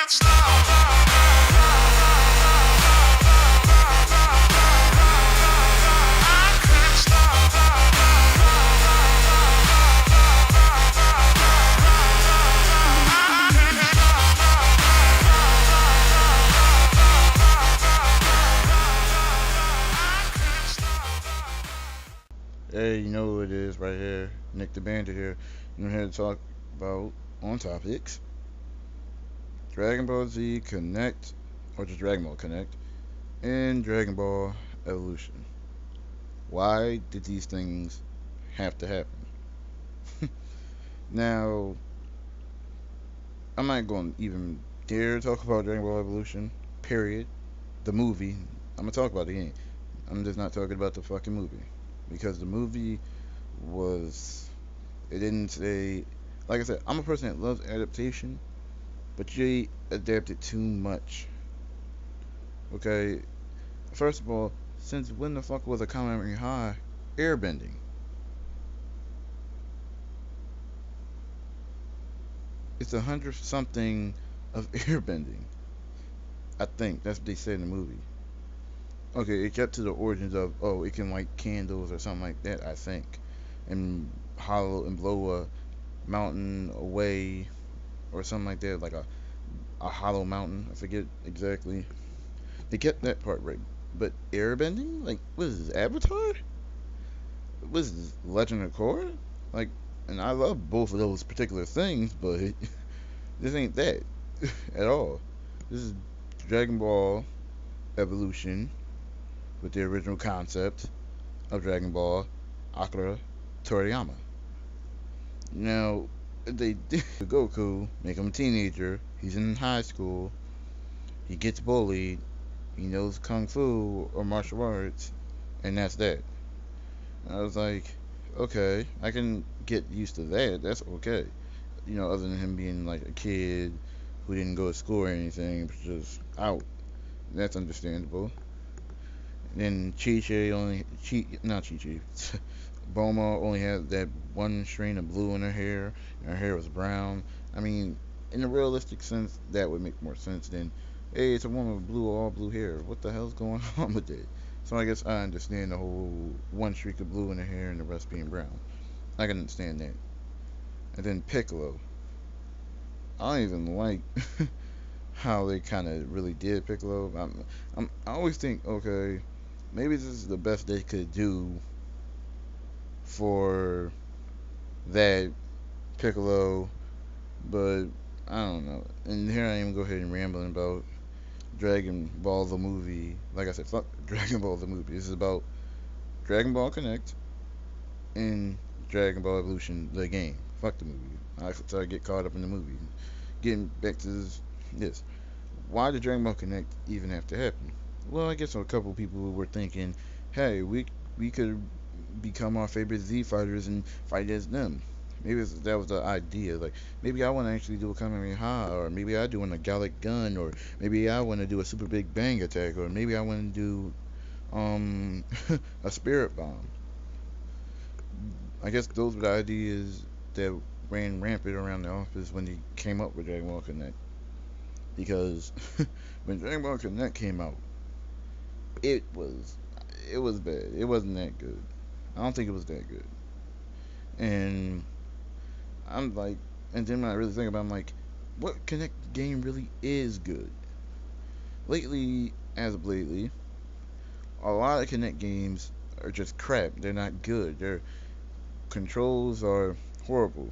Hey, you know who it is right here, Nick the Bandit here. I'm here to talk about on topics Dragon Ball Z Connect, or just Dragon Ball Connect, and Dragon Ball Evolution. Why did these things have to happen? Now, I'm not going to even dare talk about Dragon Ball Evolution, period. The movie, I'm going to talk about the game. I'm just not talking about the fucking movie. Because the movie was, it didn't say, like I said, I'm a person that loves adaptation, but they adapted too much. Okay, first of all, since when the fuck was a Kamehameha airbending? It's 100 something of airbending. I think that's what they said in the movie. Okay, it kept to the origins of, oh, it can light candles or something like that, I think, and hollow and blow a mountain away or something like that, like a hollow mountain. I forget exactly. They kept that part right, but airbending, like, what is this, Avatar? What is this, Legend of Korra? Like, and I love both of those particular things, but this ain't that at all. This is Dragon Ball Evolution with the original concept of Dragon Ball Akira Toriyama. Now, they did Goku, make him a teenager, he's in high school, he gets bullied, he knows Kung Fu or martial arts, and that's that. I was like, okay, I can get used to that, that's okay. You know, other than him being like a kid who didn't go to school or anything, but just out. That's understandable. Then Chi-Chi only, not Chi-Chi, Bulma only had that one strain of blue in her hair, and her hair was brown. I mean, in a realistic sense, that would make more sense than, hey, it's a woman with all blue hair. What the hell's going on with it? So I guess I understand the whole one streak of blue in her hair and the rest being brown. I can understand that. And then Piccolo. I don't even like how they kind of really did Piccolo. I always think, okay, maybe this is the best they could do for that Piccolo, but I don't know. And here I am go ahead and rambling about Dragon Ball the movie. Like I said, fuck Dragon Ball the movie. This is about Dragon Ball Connect and Dragon Ball Evolution the game. Fuck the movie. I get caught up in the movie. Getting back to this. Why did Dragon Ball Connect even have to happen? Well, I guess a couple people were thinking, hey, we could become our favorite Z fighters and fight as them. Maybe that was the idea. Like, maybe I want to actually do a Kamehameha, or maybe I do a Gallic gun, or maybe I want to do a super big bang attack, or maybe I want to do a spirit bomb. I guess those were the ideas that ran rampant around the office when they came up with Dragon Ball Connect. Because when Dragon Ball Connect came out, it was bad. It wasn't that good. I don't think it was that good. And I'm like, and then when I really think about it, I'm like, what Connect game really is good? As of lately, a lot of Connect games are just crap. They're not good. Their controls are horrible.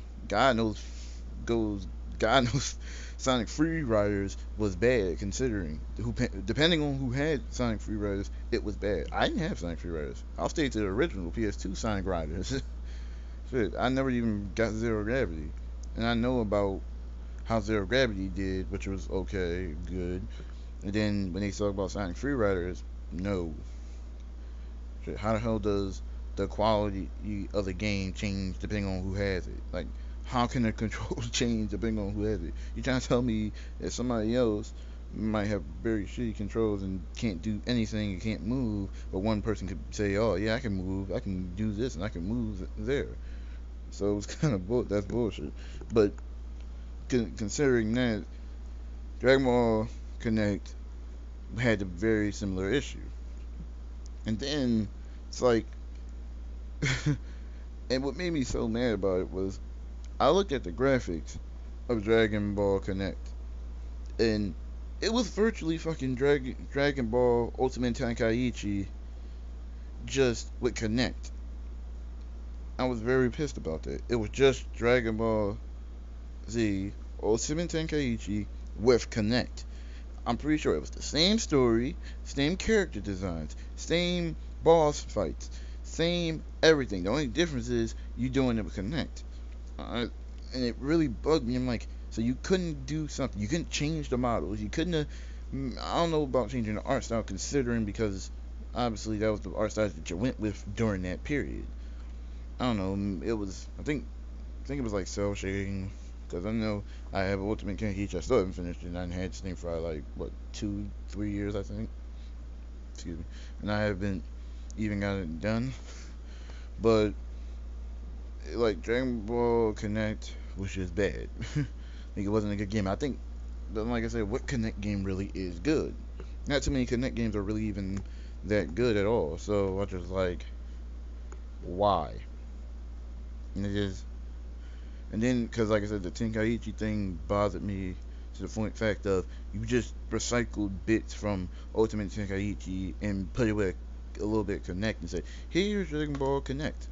Goes, God knows, Sonic Free Riders was bad considering depending on who had Sonic Free Riders, it was bad. I didn't have Sonic Free Riders. I'll stay to the original PS2 Sonic Riders. Shit, I never even got Zero Gravity, and I know about how Zero Gravity did, which was okay, good. And then when they talk about Sonic Free Riders, no. Shit, how the hell does the quality of the game change depending on who has it? Like, how can the controls change depending on who has it? You trying to tell me that somebody else might have very shitty controls and can't do anything and can't move, but one person could say, oh yeah, I can move, I can do this, and I can move there. So it's kind of that's bullshit. But considering that, Dragon Ball Connect had a very similar issue. And then it's like, and what made me so mad about it was I looked at the graphics of Dragon Ball Connect, and it was virtually fucking Dragon Ball Ultimate Tenkaichi just with Connect. I was very pissed about that. It was just Dragon Ball Z Ultimate Tenkaichi with Connect. I'm pretty sure it was the same story, same character designs, same boss fights, same everything. The only difference is you doing it with Connect. And it really bugged me. I'm like, so you couldn't do something. You couldn't change the models. You couldn't have, I don't know about changing the art style considering because obviously that was the art style that you went with during that period. I don't know. It was, I think it was like cell shading. Because I know I have Ultimate Kenkichi. I still haven't finished it. I had this thing for like, what, 2, 3 years, I think. Excuse me. And I haven't even got it done. But, like, Dragon Ball Connect was just bad. I think it wasn't a good game. I think, but like I said, what Connect game really is good? Not too many Connect games are really even that good at all. So I just like, why? And it just, and then, because like I said, the Tenkaichi thing bothered me to the point fact of you just recycled bits from Ultimate Tenkaichi and put it with a little bit of Connect and say, here's Dragon Ball Connect.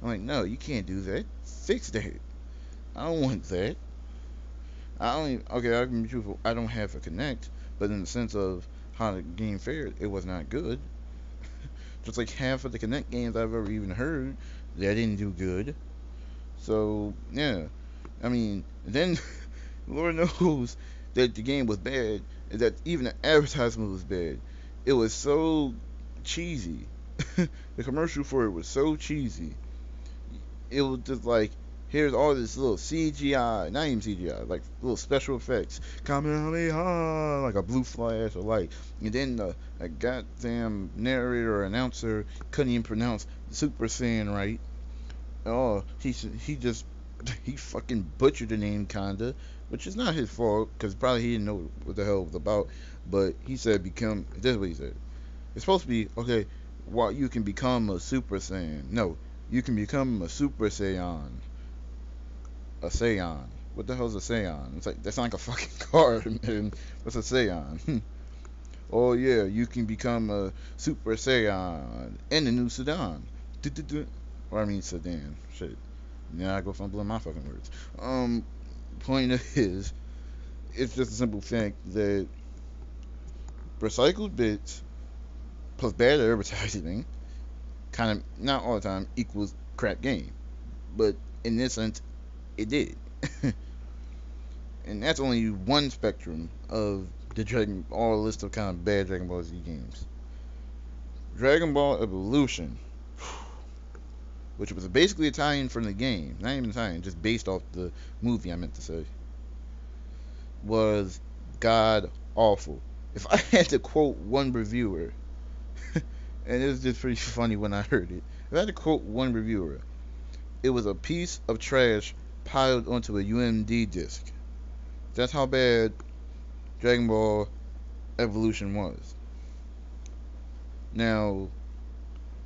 I'm like, no, you can't do that. Fix that. I don't want that. I don't even, okay, I can be truthful. I don't have a Connect, but in the sense of how the game fared, it was not good. Just like half of the Connect games I've ever even heard, they didn't do good. So yeah, I mean, then Lord knows that the game was bad, and that even the advertisement was bad. It was so cheesy. The commercial for it was so cheesy. It was just like, here's all this little CGI, not even CGI, like little special effects, Kamehameha, like a blue flash or light, and then a goddamn narrator or announcer couldn't even pronounce Super Saiyan right. Oh, he just he fucking butchered the name kinda, which is not his fault because probably he didn't know what the hell it was about. But he said become. This is what he said. It's supposed to be okay. While you can become a Super Saiyan, no, you can become a Super Saiyan. A Saiyan. What the hell's a Saiyan? It's like that's not like a fucking card, man. What's a Saiyan? Oh yeah, you can become a Super Saiyan in the new Sudan. Or I mean sedan. Shit. Now I go fumbling my fucking words. Point is, it's just a simple fact that recycled bits plus bad advertising, kind of not all the time equals crap game, but in this sense, it did. And that's only one spectrum of the Dragon all list of kind of bad Dragon Ball Z games. Dragon Ball Evolution, which was basically Italian from the game, not even Italian, just based off the movie I meant to say, was god awful. If I had to quote one reviewer, and it was just pretty funny when I heard it, if I had to quote one reviewer, it was a piece of trash piled onto a UMD disc. That's how bad Dragon Ball Evolution was. Now,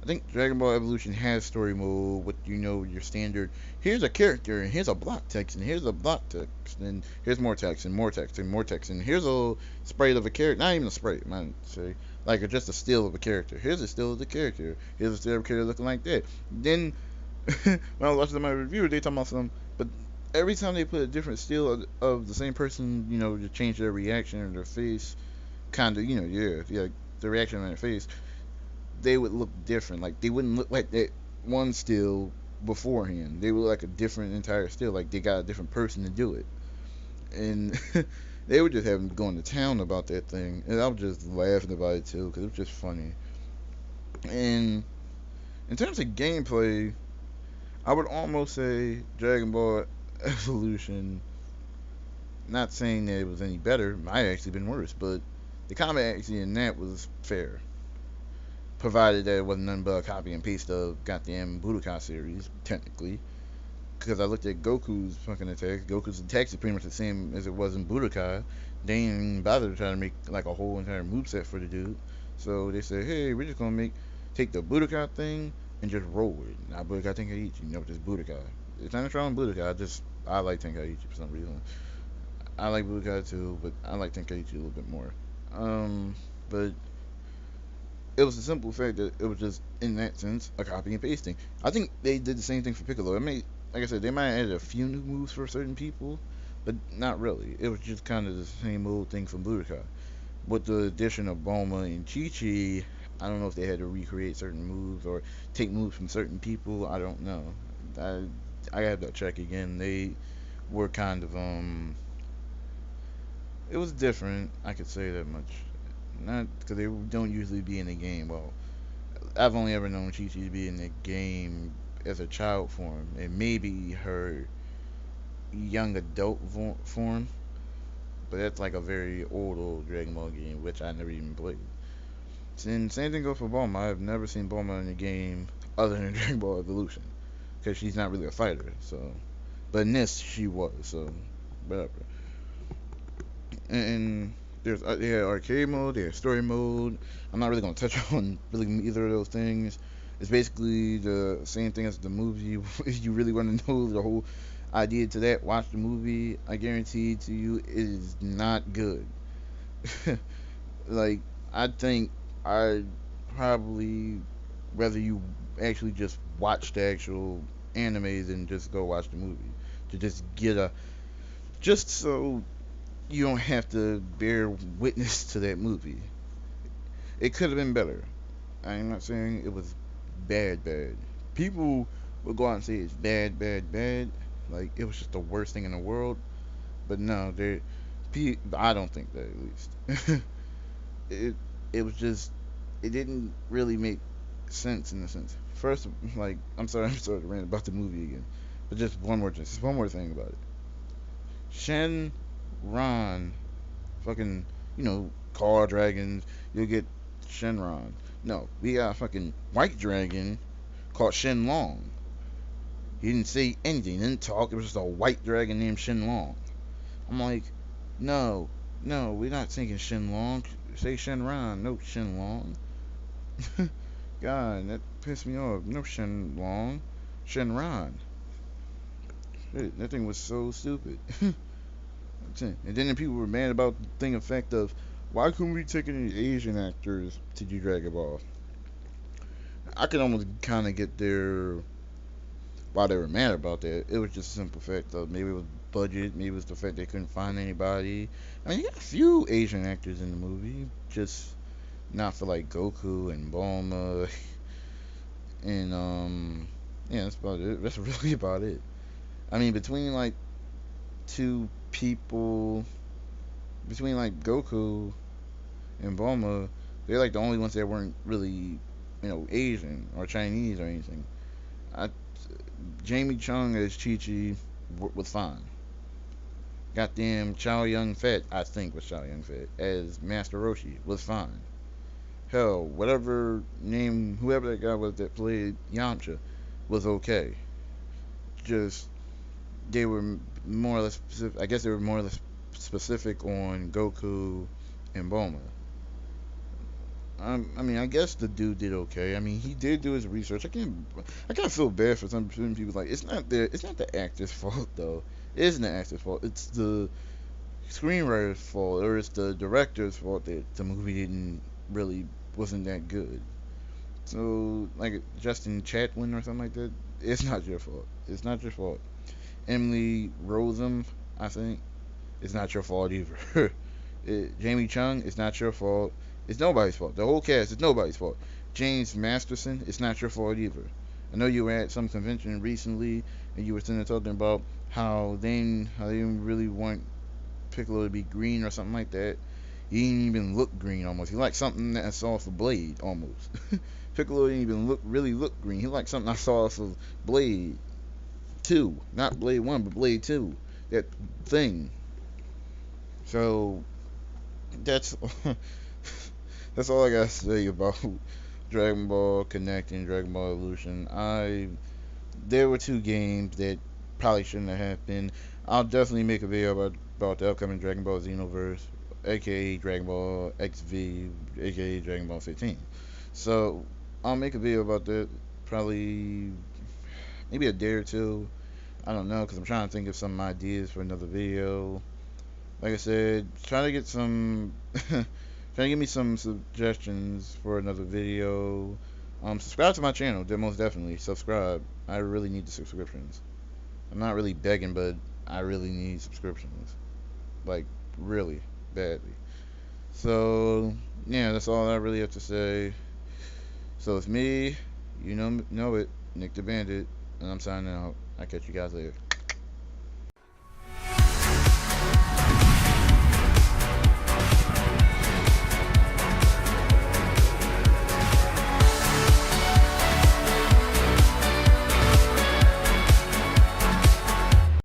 I think Dragon Ball Evolution has story mode with your standard. Here's a character and here's a block text and here's a block text and here's more text and more text and more text and here's a sprite of a character. Not even a sprite, I might say, like just a still of a character. Here's a still of the character. Here's a still of a character looking like that. Then when I was watching my review, they talking about some, but every time they put a different still of the same person, to change their reaction or their face, kind of, yeah, the reaction on their face, they would look different. Like they wouldn't look like that one still beforehand. They would look like a different entire still. Like they got a different person to do it, and they were just having going to town about that thing, and I was just laughing about it too because it was just funny. And in terms of gameplay, I would almost say Dragon Ball Evolution. Not saying that it was any better, might have actually been worse, but the combat actually in that was fair. Provided that it wasn't nothing but a copy and paste of goddamn Budokai series, technically. because I looked at Goku's fucking attacks. Goku's attacks are pretty much the same as it was in Budokai. They didn't even bother to try to make like a whole entire moveset for the dude. So they said, hey, we're just gonna take the Budokai thing and just roll with it. Not Budokai Tenkaichi, just Budokai. It's not wrong with Budokai. I like Tenkaichi for some reason. I like Budokai too, but I like Tenkaichi a little bit more. But it was the simple fact that it was just in that sense a copy and pasting. I think they did the same thing for Piccolo. Like I said, they might have added a few new moves for certain people, but not really. It was just kind of the same old thing from Budokai. With the addition of Bulma and Chi-Chi, I don't know if they had to recreate certain moves or take moves from certain people. I don't know. I have to check again. They were kind of it was different. I could say that much. Not because they don't usually be in the game. Well, I've only ever known Chi Chi to be in the game as a child form, and maybe her young adult form. But that's like a very old Dragon Ball game, which I never even played. And same thing goes for Bulma. I've never seen Bulma in a game other than Dragon Ball Evolution, because she's not really a fighter. So, but in this she was. So, whatever. And they had arcade mode, they had story mode. I'm not really gonna touch on really either of those things. It's basically the same thing as the movie. If you really want to know the whole idea to that, watch the movie. I guarantee to you, it is not good. Like, I think I'd probably rather you actually just watch the actual anime than just go watch the movie to just get a just so you don't have to bear witness to that movie. It could have been better. I'm not saying it was bad. People will go out and say it's bad. Like it was just the worst thing in the world. But no, I don't think that at least. it it was just it didn't really make sense in a sense. First, like I'm sorry to rant about the movie again, but just one more thing about it. Shen Ron, fucking, car dragons, you'll get Shenron. No, we got a fucking white dragon called Shenlong. He didn't say anything, he didn't talk. It was just a white dragon named Shenlong. I'm like, no, we're not thinking Shenlong. Say Shenron, no Shenlong. God, that pissed me off. No Shenlong, Shenron. Shit, that thing was so stupid. And then the people were mad about the thing effect of why couldn't we take any Asian actors to do Dragon Ball? I could almost kind of get their why they were mad about that. It was just a simple fact of maybe it was budget, maybe it was the fact they couldn't find anybody. I mean, you got a few Asian actors in the movie, just not for like Goku and Bulma, and yeah, that's about it. That's really about it. I mean, between like two people, between like Goku and Bulma, they're like the only ones that weren't really, Asian or Chinese or anything. I, Jamie Chung as Chi Chi was fine. Goddamn Chow Yun Fat, I think was Chow Yun Fat, as Master Roshi was fine. Hell, whatever name, whoever that guy was that played Yamcha was okay. Just they were more or less specific. I guess they were more or less specific on Goku and Bulma. I mean, I guess the dude did okay. I mean, he did do his research. I can't feel bad for some people. Like, it's not the actor's fault though. It isn't the actor's fault. It's the screenwriter's fault, or it's the director's fault that the movie wasn't that good. So, like Justin Chatwin or something like that, it's not your fault. It's not your fault. Emily Rossum, I think, it's not your fault either. Jamie Chung, it's not your fault. It's nobody's fault. The whole cast is nobody's fault. James Masterson, it's not your fault either. I know you were at some convention recently, and you were sitting there talking about how they didn't really want Piccolo to be green or something like that. He didn't even look green almost. He like something that I saw off of Blade almost. Piccolo didn't even really look green. He like something I saw off of Blade 2, not Blade 1, but Blade 2. That thing. So that's that's all I gotta say about Dragon Ball Kinect and Dragon Ball Evolution. There were two games that probably shouldn't have happened. I'll definitely make a video about the upcoming Dragon Ball Xenoverse, aka Dragon Ball XV, aka Dragon Ball 15. So I'll make a video about that probably maybe a day or two. I don't know, because I'm trying to think of some ideas for another video. Like I said, try to get some, try to give me some suggestions for another video. Subscribe to my channel, most definitely. Subscribe. I really need the subscriptions. I'm not really begging, but I really need subscriptions. Like, really badly. So, yeah, that's all I really have to say. So it's me, you know it, Nick the Bandit, and I'm signing out. I'll catch you guys later.